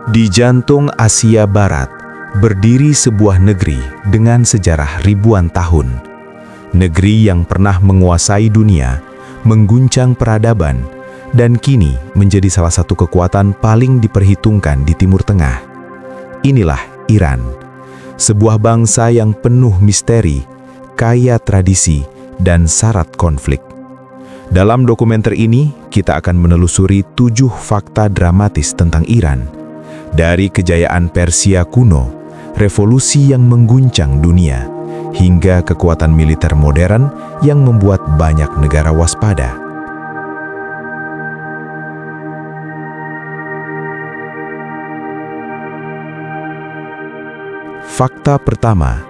Di jantung Asia Barat, berdiri sebuah negeri dengan sejarah ribuan tahun. Negeri yang pernah menguasai dunia, mengguncang peradaban, dan kini menjadi salah satu kekuatan paling diperhitungkan di Timur Tengah. Inilah Iran, sebuah bangsa yang penuh misteri, kaya tradisi, dan syarat konflik. Dalam dokumenter ini, kita akan menelusuri 7 fakta dramatis tentang Iran. Dari kejayaan Persia kuno, revolusi yang mengguncang dunia, hingga kekuatan militer modern yang membuat banyak negara waspada. Fakta pertama,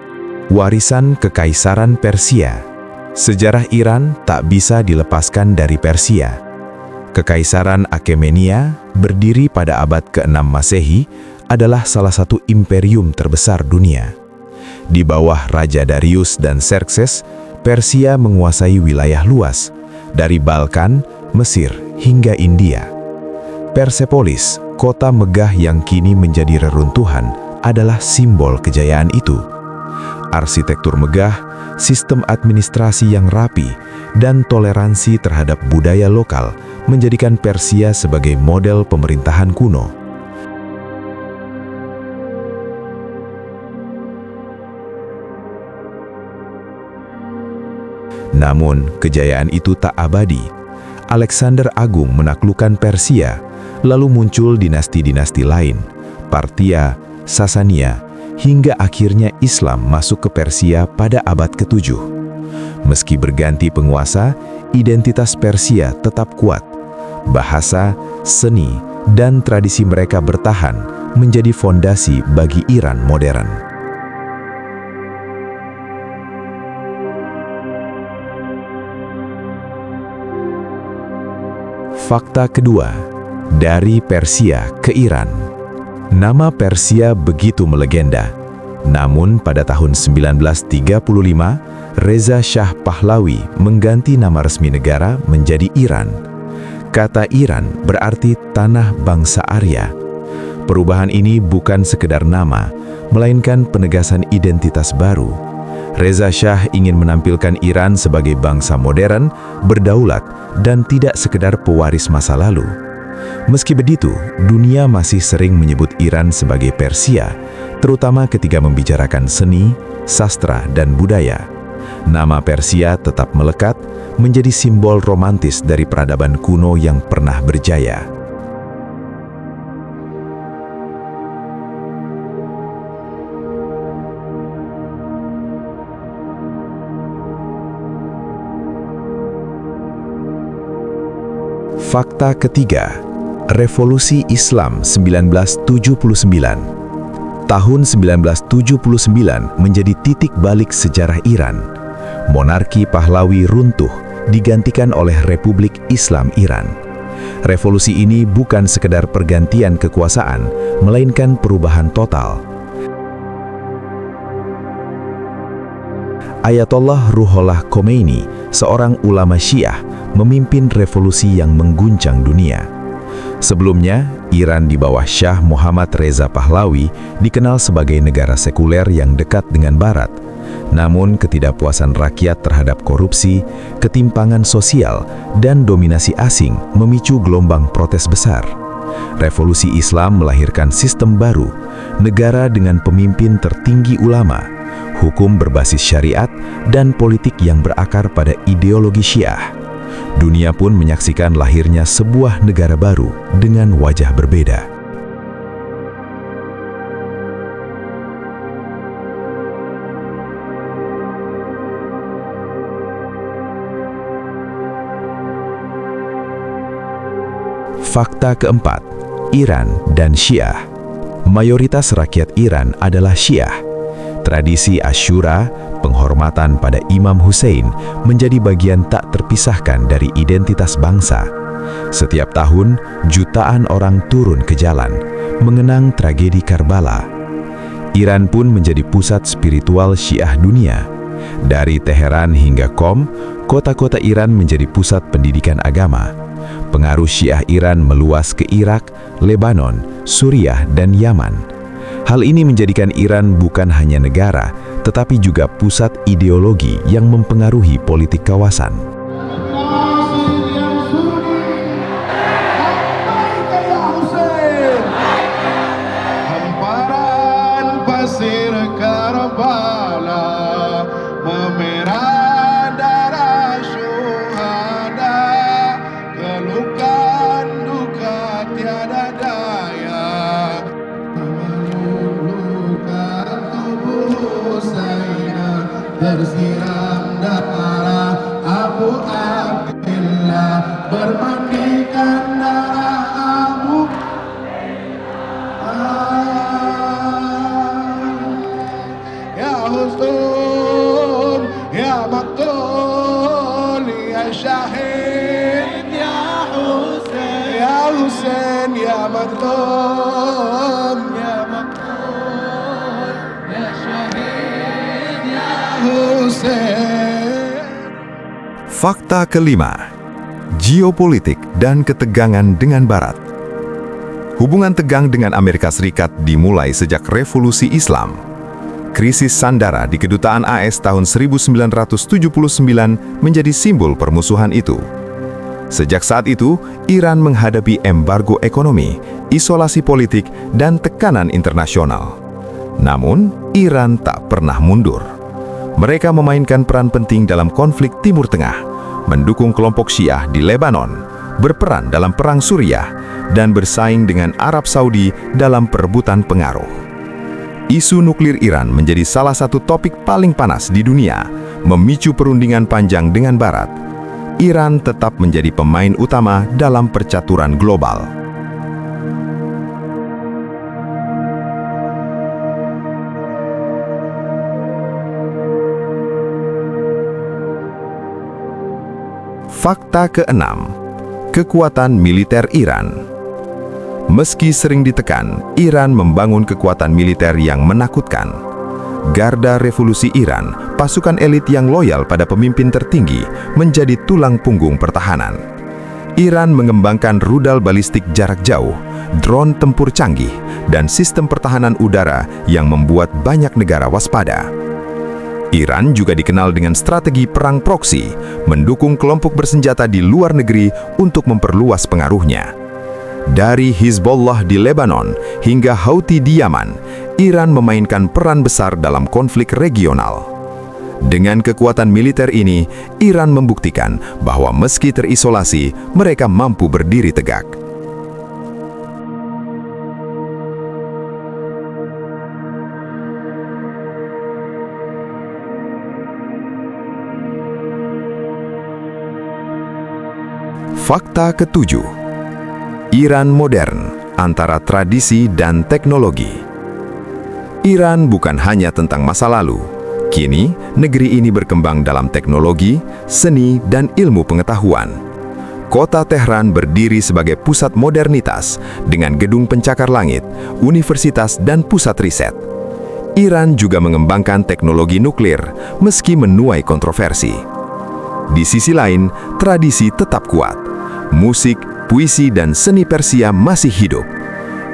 warisan Kekaisaran Persia. Sejarah Iran tak bisa dilepaskan dari Persia. Kekaisaran Achaemenida, berdiri pada abad ke-6 Masehi, adalah salah satu imperium terbesar dunia. Di bawah Raja Darius dan Xerxes, Persia menguasai wilayah luas, dari Balkan, Mesir, hingga India. Persepolis, kota megah yang kini menjadi reruntuhan, adalah simbol kejayaan itu. Arsitektur megah, sistem administrasi yang rapi, dan toleransi terhadap budaya lokal menjadikan Persia sebagai model pemerintahan kuno. Namun, kejayaan itu tak abadi. Alexander Agung menaklukkan Persia, lalu muncul dinasti-dinasti lain, Parthia, Sasania, hingga akhirnya Islam masuk ke Persia pada abad ke-7. Meski berganti penguasa, identitas Persia tetap kuat. Bahasa, seni, dan tradisi mereka bertahan menjadi fondasi bagi Iran modern. Fakta kedua, dari Persia ke Iran. Nama Persia begitu melegenda. Namun pada tahun 1935, Reza Shah Pahlavi mengganti nama resmi negara menjadi Iran. Kata Iran berarti tanah bangsa Arya. Perubahan ini bukan sekedar nama, melainkan penegasan identitas baru. Reza Shah ingin menampilkan Iran sebagai bangsa modern, berdaulat, dan tidak sekedar pewaris masa lalu. Meski begitu, dunia masih sering menyebut Iran sebagai Persia, terutama ketika membicarakan seni, sastra, dan budaya. Nama Persia tetap melekat, menjadi simbol romantis dari peradaban kuno yang pernah berjaya. Fakta ketiga, Revolusi Islam 1979. Tahun 1979 menjadi titik balik sejarah Iran. Monarki Pahlavi runtuh, digantikan oleh Republik Islam Iran. Revolusi ini bukan sekedar pergantian kekuasaan, melainkan perubahan total. Ayatollah Ruhollah Khomeini, seorang ulama Syiah, memimpin revolusi yang mengguncang dunia. Sebelumnya, Iran di bawah Shah Muhammad Reza Pahlavi dikenal sebagai negara sekuler yang dekat dengan Barat. Namun, ketidakpuasan rakyat terhadap korupsi, ketimpangan sosial, dan dominasi asing memicu gelombang protes besar. Revolusi Islam melahirkan sistem baru, negara dengan pemimpin tertinggi ulama, hukum berbasis syariat, dan politik yang berakar pada ideologi Syiah. Dunia pun menyaksikan lahirnya sebuah negara baru dengan wajah berbeda. Fakta keempat, Iran dan Syiah. Mayoritas rakyat Iran adalah Syiah. Tradisi Asyura, penghormatan pada Imam Hussein, menjadi bagian tak terpisahkan dari identitas bangsa. Setiap tahun, jutaan orang turun ke jalan, mengenang tragedi Karbala. Iran pun menjadi pusat spiritual Syiah dunia. Dari Teheran hingga Qom, kota-kota Iran menjadi pusat pendidikan agama. pengaruh Syiah Iran meluas ke Irak, Lebanon, Suriah, dan Yaman. Hal ini menjadikan Iran bukan hanya negara, tetapi juga pusat ideologi yang mempengaruhi politik kawasan. Pasir Karbala memerah darah syuhada, kelukan duka tiada daya, meluluhkan tubuh Husaina, tersiram darah Abu Abdillah, bermandikan darah Abu Husnul, ya Maktul, ya Syahid, ya Husain, ya Husain, ya Maktul, ya Maktul, ya Syahid, ya Husain. Fakta kelima, geopolitik dan ketegangan dengan Barat. Hubungan tegang dengan Amerika Serikat dimulai sejak Revolusi Islam. Krisis sandara di Kedutaan AS tahun 1979 menjadi simbol permusuhan itu. Sejak saat itu, Iran menghadapi embargo ekonomi, isolasi politik, dan tekanan internasional. Namun, Iran tak pernah mundur. Mereka memainkan peran penting dalam konflik Timur Tengah, mendukung kelompok Syiah di Lebanon, berperan dalam Perang Suriah, dan bersaing dengan Arab Saudi dalam perebutan pengaruh. Isu nuklir Iran menjadi salah satu topik paling panas di dunia, memicu perundingan panjang dengan Barat. Iran tetap menjadi pemain utama dalam percaturan global. Fakta keenam, kekuatan militer Iran. Meski sering ditekan, Iran membangun kekuatan militer yang menakutkan. Garda Revolusi Iran, pasukan elit yang loyal pada pemimpin tertinggi, menjadi tulang punggung pertahanan. Iran mengembangkan rudal balistik jarak jauh, drone tempur canggih, dan sistem pertahanan udara yang membuat banyak negara waspada. Iran juga dikenal dengan strategi perang proksi, mendukung kelompok bersenjata di luar negeri untuk memperluas pengaruhnya. Dari Hizbullah di Lebanon hingga Houthi di Yaman, Iran memainkan peran besar dalam konflik regional. Dengan kekuatan militer ini, Iran membuktikan bahwa meski terisolasi, mereka mampu berdiri tegak. Fakta ketujuh, Iran modern, antara tradisi dan teknologi. Iran bukan hanya tentang masa lalu. Kini, negeri ini berkembang dalam teknologi, seni, dan ilmu pengetahuan. Kota Tehran berdiri sebagai pusat modernitas dengan gedung pencakar langit, universitas, dan pusat riset. Iran juga mengembangkan teknologi nuklir, meski menuai kontroversi. Di sisi lain, tradisi tetap kuat. Musik, puisi, dan seni Persia masih hidup.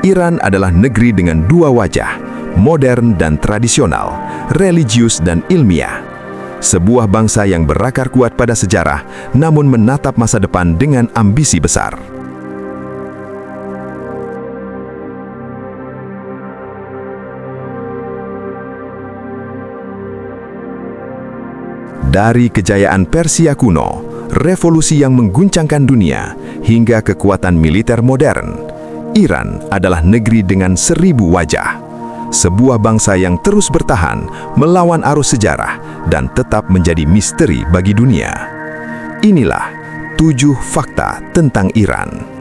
Iran adalah negeri dengan dua wajah, modern dan tradisional, religius dan ilmiah. Sebuah bangsa yang berakar kuat pada sejarah, namun menatap masa depan dengan ambisi besar. Dari kejayaan Persia kuno, revolusi yang mengguncangkan dunia, hingga kekuatan militer modern, Iran adalah negeri dengan 1000 wajah. Sebuah bangsa yang terus bertahan, melawan arus sejarah, dan tetap menjadi misteri bagi dunia. Inilah 7 fakta tentang Iran.